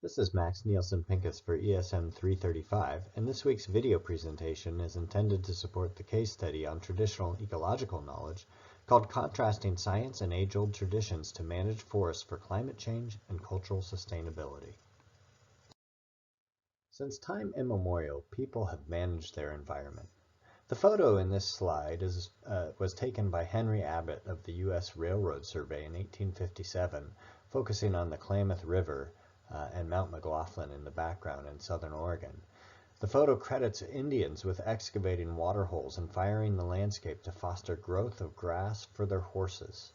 This is Max Nielsen-Pincus for ESM 335, and this week's video presentation is intended to support the case study on traditional ecological knowledge called Contrasting Science and Age-Old Traditions to Manage Forests for Climate Change and Cultural Sustainability. Since time immemorial, people have managed their environment. The photo in this slide was taken by Henry Abbott of the U.S. Railroad Survey in 1857, focusing on the Klamath River and Mount McLaughlin in the background in southern Oregon. The photo credits Indians with excavating water holes and firing the landscape to foster growth of grass for their horses.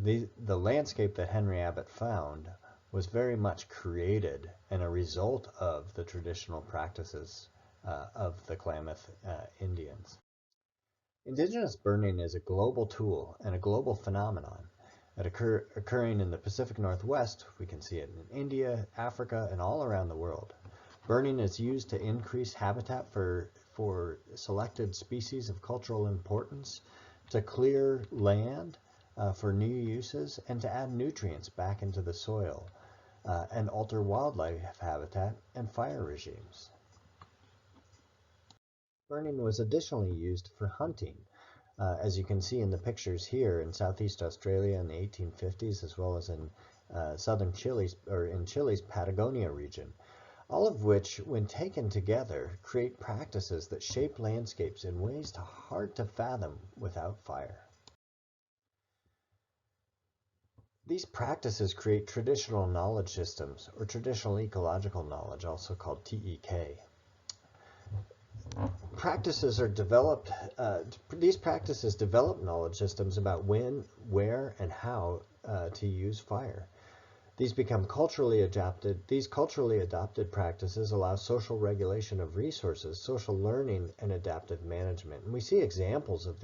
The landscape that Henry Abbott found was very much created and a result of the traditional practices of the Klamath Indians. Indigenous burning is a global tool and a global phenomenon. Occurring in the Pacific Northwest, we can see it in India, Africa, and all around the world. Burning is used to increase habitat for selected species of cultural importance, to clear land for new uses, and to add nutrients back into the soil, and alter wildlife habitat and fire regimes. Burning was additionally used for hunting. As you can see in the pictures here in Southeast Australia in the 1850s, as well as in southern Chile, or in Chile's Patagonia region, all of which, when taken together, create practices that shape landscapes in ways hard to fathom without fire. These practices create traditional knowledge systems, or traditional ecological knowledge, also called TEK. These practices develop knowledge systems about when, where, and how to use fire. These culturally adopted practices allow social regulation of resources, social learning, and adaptive management. And we see examples of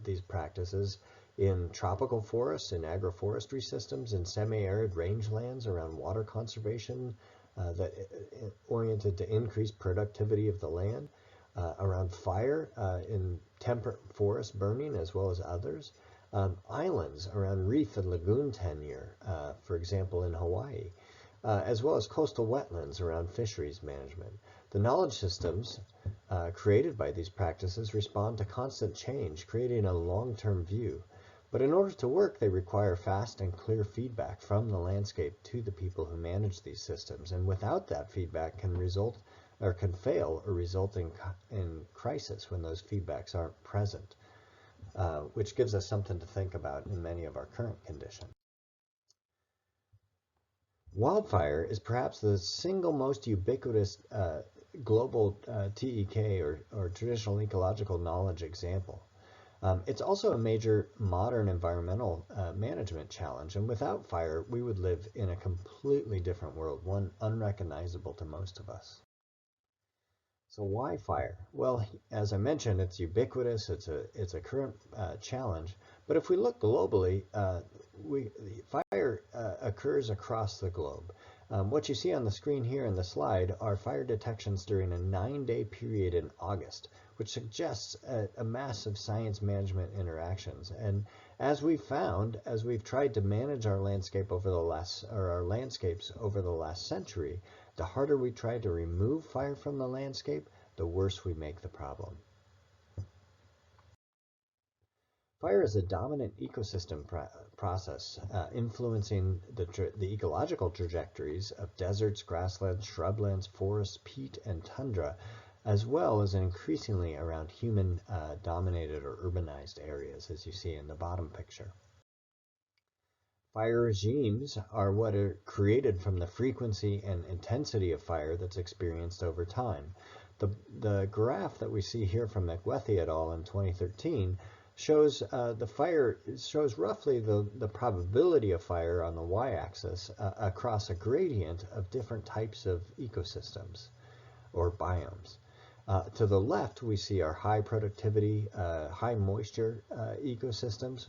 these practices in tropical forests, in agroforestry systems, in semi-arid rangelands around water conservation that oriented to increase productivity of the land. Around fire in temperate forest burning, as well as others. Islands around reef and lagoon tenure, for example in Hawaii, as well as coastal wetlands around fisheries management. The knowledge systems created by these practices respond to constant change, creating a long-term view. But in order to work, they require fast and clear feedback from the landscape to the people who manage these systems. And without that feedback can fail or result in crisis when those feedbacks aren't present, which gives us something to think about in many of our current conditions. Wildfire is perhaps the single most ubiquitous global TEK or traditional ecological knowledge example. It's also a major modern environmental management challenge, and without fire, we would live in a completely different world, one unrecognizable to most of us. So why fire? Well, as I mentioned, it's ubiquitous. It's a current challenge. But if we look globally, fire occurs across the globe. What you see on the screen here in the slide are fire detections during a 9-day period in August, which suggests a massive science management interactions. And as we've found, as we've tried to manage our landscapes over the last century, the harder we try to remove fire from the landscape, the worse we make the problem. Fire is a dominant ecosystem process, influencing the ecological trajectories of deserts, grasslands, shrublands, forests, peat, and tundra, as well as increasingly around human-dominated or urbanized areas, as you see in the bottom picture. Fire regimes are what are created from the frequency and intensity of fire that's experienced over time. The graph that we see here from McWethy et al. In 2013 shows shows roughly the probability of fire on the y-axis across a gradient of different types of ecosystems or biomes. To the left, we see our high productivity, high moisture ecosystems.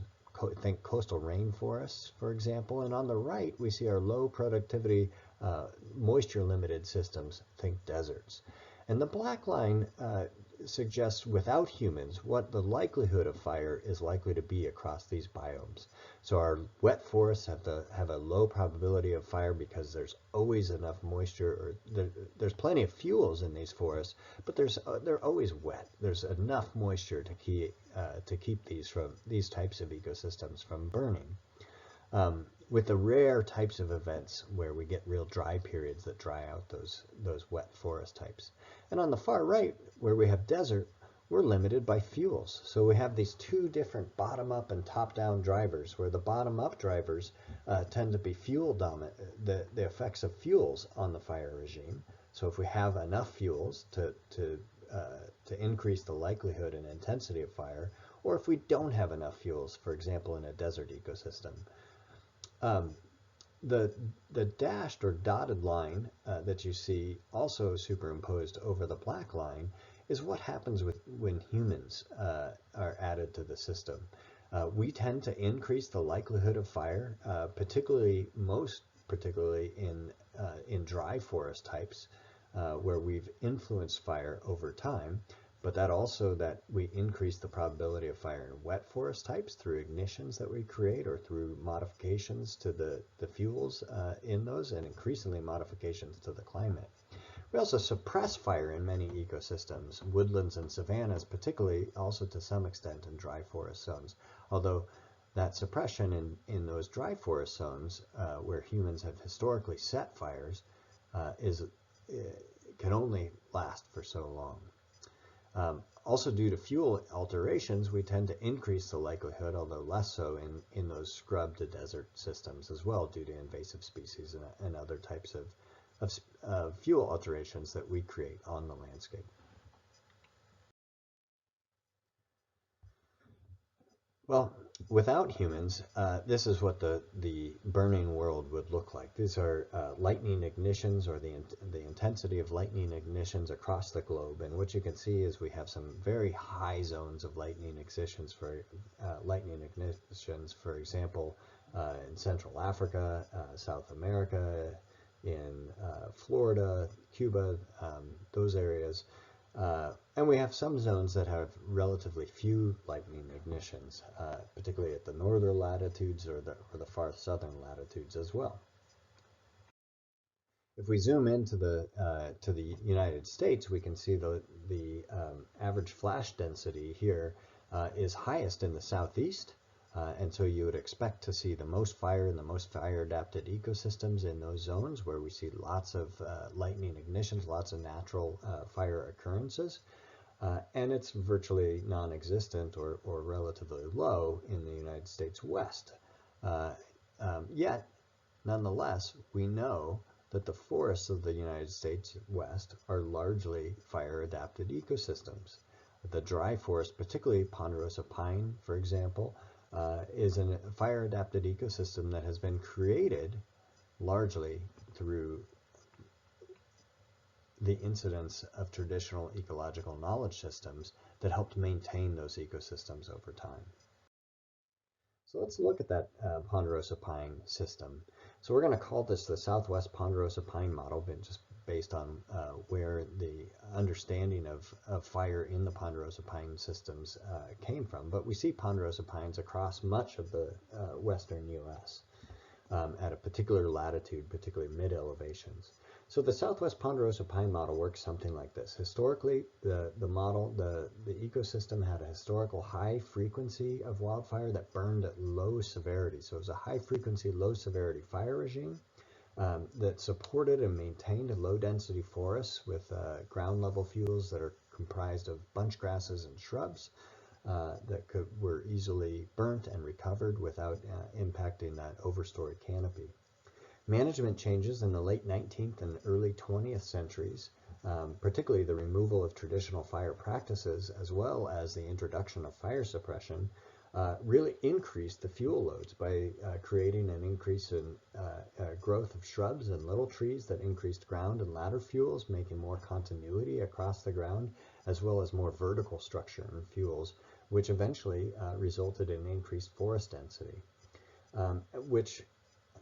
Think coastal rainforests, for example, and on the right we see our low productivity, moisture limited systems, think deserts. And the black line suggests without humans what the likelihood of fire is likely to be across these biomes. So our wet forests have a low probability of fire because there's always enough moisture, or there's plenty of fuels in these forests, but they're always wet. There's enough moisture to keep these types of ecosystems from burning. With the rare types of events where we get real dry periods that dry out those wet forest types. And on the far right, where we have desert, we're limited by fuels. So we have these two different bottom-up and top-down drivers, where the bottom-up drivers tend to be fuel dominant, the effects of fuels on the fire regime. So if we have enough fuels to increase the likelihood and intensity of fire, or if we don't have enough fuels, for example, in a desert ecosystem. The dashed or dotted line that you see also superimposed over the black line is what happens when humans are added to the system. We tend to increase the likelihood of fire, most particularly in dry forest types, where we've influenced fire over time. But that we increase the probability of fire in wet forest types through ignitions that we create, or through modifications to the fuels in those, and increasingly modifications to the climate. We also suppress fire in many ecosystems, woodlands and savannas particularly, also to some extent in dry forest zones. Although that suppression in those dry forest zones where humans have historically set fires can only last for so long. Also, due to fuel alterations, we tend to increase the likelihood, although less so in those scrub to desert systems as well, due to invasive species and other types of fuel alterations that we create on the landscape. Well, without humans, this is what the burning world would look like. These are lightning ignitions, or the intensity of lightning ignitions across the globe. And what you can see is we have some very high zones of lightning ignitions, for example, in Central Africa, South America, in Florida, Cuba, those areas. And we have some zones that have relatively few lightning ignitions, particularly at the northern latitudes or the far southern latitudes as well. If we zoom into to the United States, we can see the average flash density here is highest in the southeast. And so you would expect to see the most fire in the most fire-adapted ecosystems in those zones where we see lots of lightning ignitions, lots of natural fire occurrences. And it's virtually non-existent or relatively low in the United States West. Yet, nonetheless, we know that the forests of the United States West are largely fire-adapted ecosystems. The dry forest, particularly ponderosa pine, for example, is a fire-adapted ecosystem that has been created largely through the incidence of traditional ecological knowledge systems that helped maintain those ecosystems over time. So let's look at that ponderosa pine system. So we're going to call this the Southwest Ponderosa Pine Model, just based on where the understanding of fire in the ponderosa pine systems came from. But we see ponderosa pines across much of the western U.S. At a particular latitude, particularly mid-elevations. So the Southwest Ponderosa Pine Model works something like this. Historically, the ecosystem had a historical high frequency of wildfire that burned at low severity. So it was a high frequency, low severity fire regime that supported and maintained low density forests with ground level fuels that are comprised of bunch grasses and shrubs that were easily burnt and recovered without impacting that overstory canopy. Management changes in the late 19th and early 20th centuries, particularly the removal of traditional fire practices as well as the introduction of fire suppression, really increased the fuel loads by creating an increase in growth of shrubs and little trees that increased ground and ladder fuels, making more continuity across the ground, as well as more vertical structure in fuels, which eventually resulted in increased forest density, which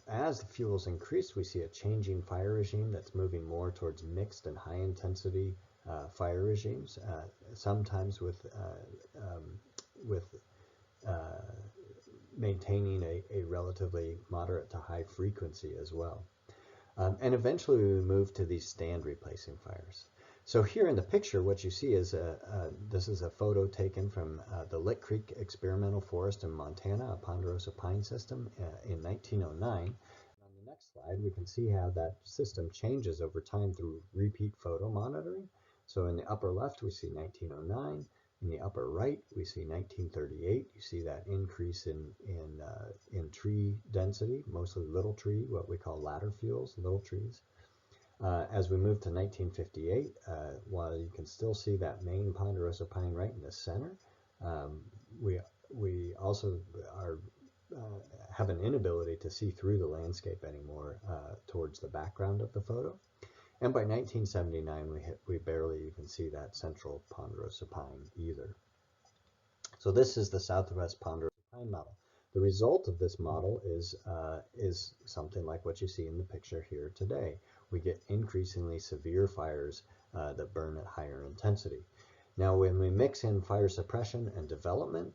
as the fuels increase, we see a changing fire regime that's moving more towards mixed and high intensity fire regimes, sometimes with maintaining a relatively moderate to high frequency as well. And eventually we move to these stand replacing fires. So here in the picture, what you see is this is a photo taken from the Lick Creek Experimental Forest in Montana, a ponderosa pine system in 1909. On the next slide, we can see how that system changes over time through repeat photo monitoring. So in the upper left, we see 1909. In the upper right, we see 1938. You see that increase in tree density, mostly little tree, what we call ladder fuels, little trees. As we move to 1958, while you can still see that main ponderosa pine right in the center, we also have an inability to see through the landscape anymore towards the background of the photo. And by 1979, we barely even see that central ponderosa pine either. So this is the Southwest ponderosa pine model. The result of this model is something like what you see in the picture here today. We get increasingly severe fires that burn at higher intensity. Now, when we mix in fire suppression and development,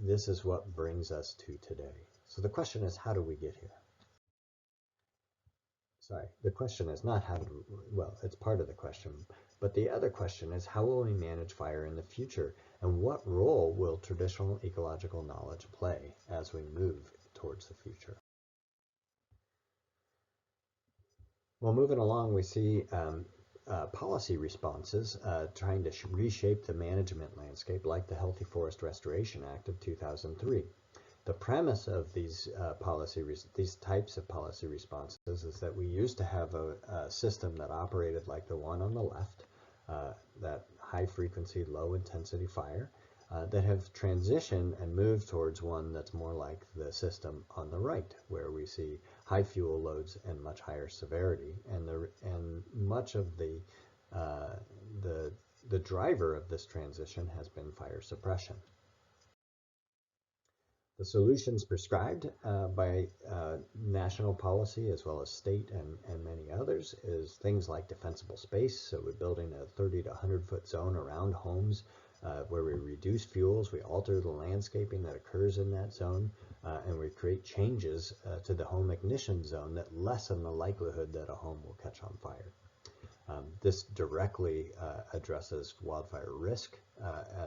this is what brings us to today. So the question is, how do we get here? Sorry, the question is not how to, well, it's part of the question, but the other question is, how will we manage fire in the future, and what role will traditional ecological knowledge play as we move towards the future? Well, moving along, we see policy responses trying to reshape the management landscape, like the Healthy Forest Restoration Act of 2003. The premise of these these types of policy responses is that we used to have a system that operated like the one on the left, that high frequency, low intensity fire, that have transitioned and moved towards one that's more like the system on the right, where we see high fuel loads and much higher severity. And much of the driver of this transition has been fire suppression. The solutions prescribed by national policy, as well as state and many others, is things like defensible space. So we're building a 30 to 100-foot zone around homes where we reduce fuels, we alter the landscaping that occurs in that zone, and we create changes to the home ignition zone that lessen the likelihood that a home will catch on fire. This directly addresses wildfire risk,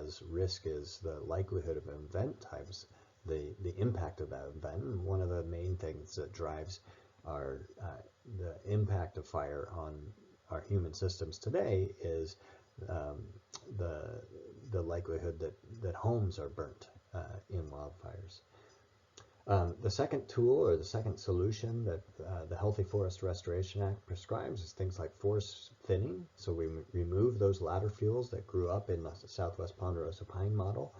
as risk is the likelihood of event times the impact of that event. And one of the main things that drives the impact of fire on our human systems today is the likelihood that homes are burnt in wildfires. The second tool, or the second solution that the Healthy Forest Restoration Act prescribes, is things like forest thinning. So we remove those ladder fuels that grew up in the Southwest ponderosa pine model.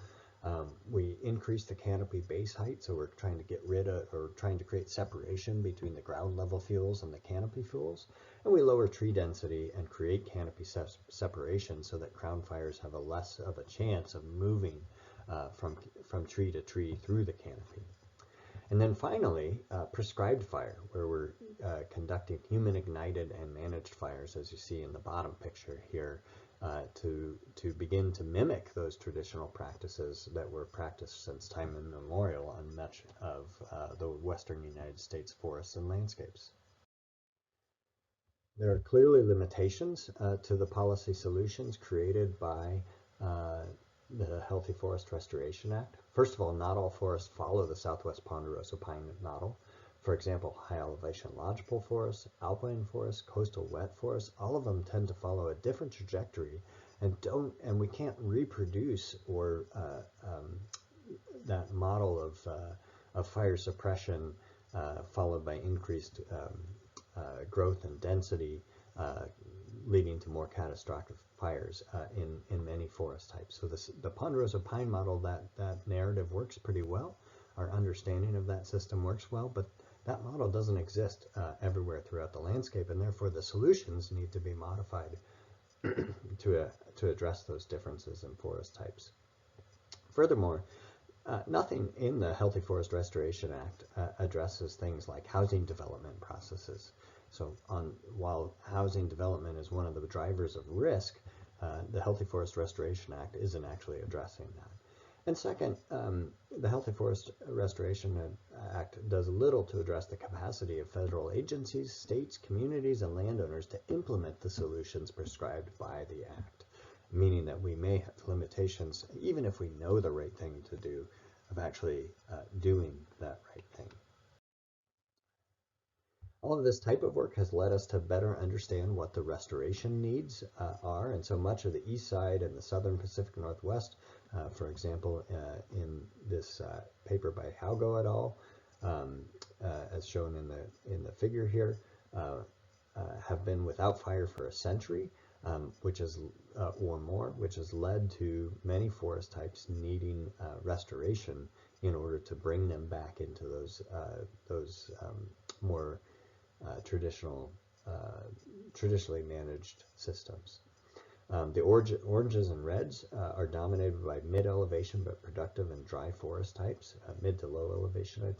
We increase the canopy base height, so we're trying to get rid of, or trying to create separation between the ground level fuels and the canopy fuels. And we lower tree density and create canopy separation so that crown fires have a less of a chance of moving from tree to tree through the canopy. And then finally, prescribed fire, where we're conducting human ignited and managed fires, as you see in the bottom picture here, to begin to mimic those traditional practices that were practiced since time immemorial on much of the western United States forests and landscapes. There are clearly limitations to the policy solutions created by the Healthy Forest Restoration Act. First of all, not all forests follow the Southwest ponderosa pine model. For example, high elevation lodgepole forests, alpine forests, coastal wet forests, all of them tend to follow a different trajectory and we can't reproduce or that model of fire suppression followed by increased growth and density, leading to more catastrophic fires in many forest types. So the ponderosa pine model, that narrative works pretty well. Our understanding of that system works well, but that model doesn't exist everywhere throughout the landscape, and therefore the solutions need to be modified to address those differences in forest types. Furthermore, nothing in the Healthy Forest Restoration Act addresses things like housing development processes. So while housing development is one of the drivers of risk, the Healthy Forest Restoration Act isn't actually addressing that. And second, the Healthy Forest Restoration Act does little to address the capacity of federal agencies, states, communities, and landowners to implement the solutions prescribed by the Act, meaning that we may have limitations, even if we know the right thing to do, of actually doing that right thing. All of this type of work has led us to better understand what the restoration needs are, and so much of the east side and the southern Pacific Northwest, for example, in this paper by Haugo et al., as shown in the figure here, have been without fire for a century, which is or more, which has led to many forest types needing restoration in order to bring them back into those more traditionally managed systems. The oranges and reds are dominated by mid-elevation but productive and dry forest types, mid to low elevation, I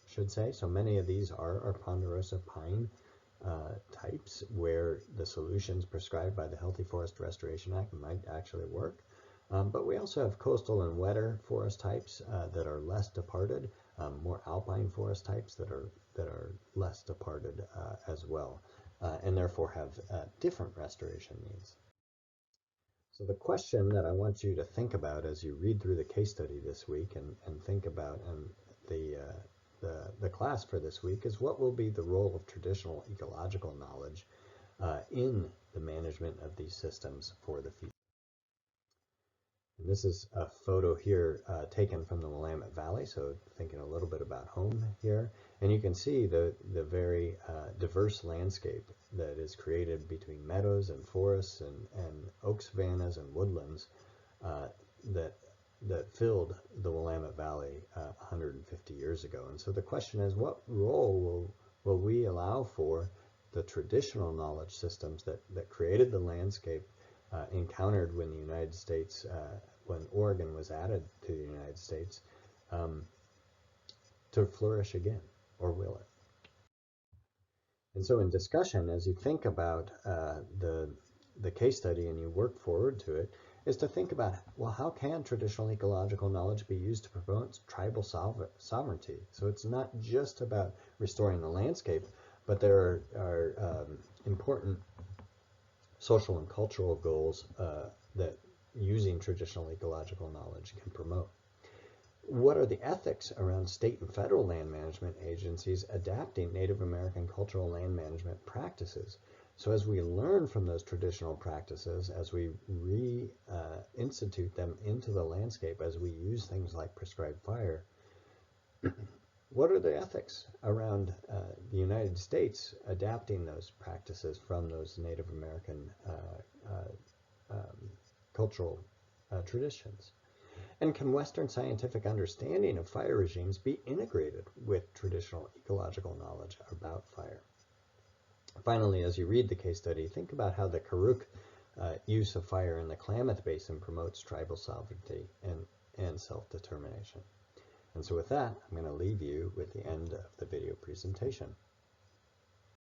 should say. So many of these are ponderosa pine types where the solutions prescribed by the Healthy Forest Restoration Act might actually work. But we also have coastal and wetter forest types that are less departed, more alpine forest types that are less departed as well, and therefore have different restoration needs. So the question that I want you to think about as you read through the case study this week and think about the class for this week is, what will be the role of traditional ecological knowledge in the management of these systems for the future? And this is a photo here taken from the Willamette Valley, so thinking a little bit about home here. And you can see the very diverse landscape that is created between meadows and forests and oak savannas and woodlands that filled the Willamette Valley 150 years ago. And so the question is, what role will we allow for the traditional knowledge systems that created the landscape encountered when the United States, when Oregon was added to the United States, to flourish again, or will it? And so in discussion, as you think about the case study and you work forward to it, is to think about, well, how can traditional ecological knowledge be used to promote tribal sovereignty? So it's not just about restoring the landscape, but there are important social and cultural goals that using traditional ecological knowledge can promote. What are the ethics around state and federal land management agencies adapting Native American cultural land management practices? So as we learn from those traditional practices, as we reinstitute them into the landscape, as we use things like prescribed fire, what are the ethics around the United States adapting those practices from those Native American cultural traditions? And can Western scientific understanding of fire regimes be integrated with traditional ecological knowledge about fire? Finally, as you read the case study, think about how the Karuk use of fire in the Klamath Basin promotes tribal sovereignty and self-determination. And so with that, I'm going to leave you with the end of the video presentation.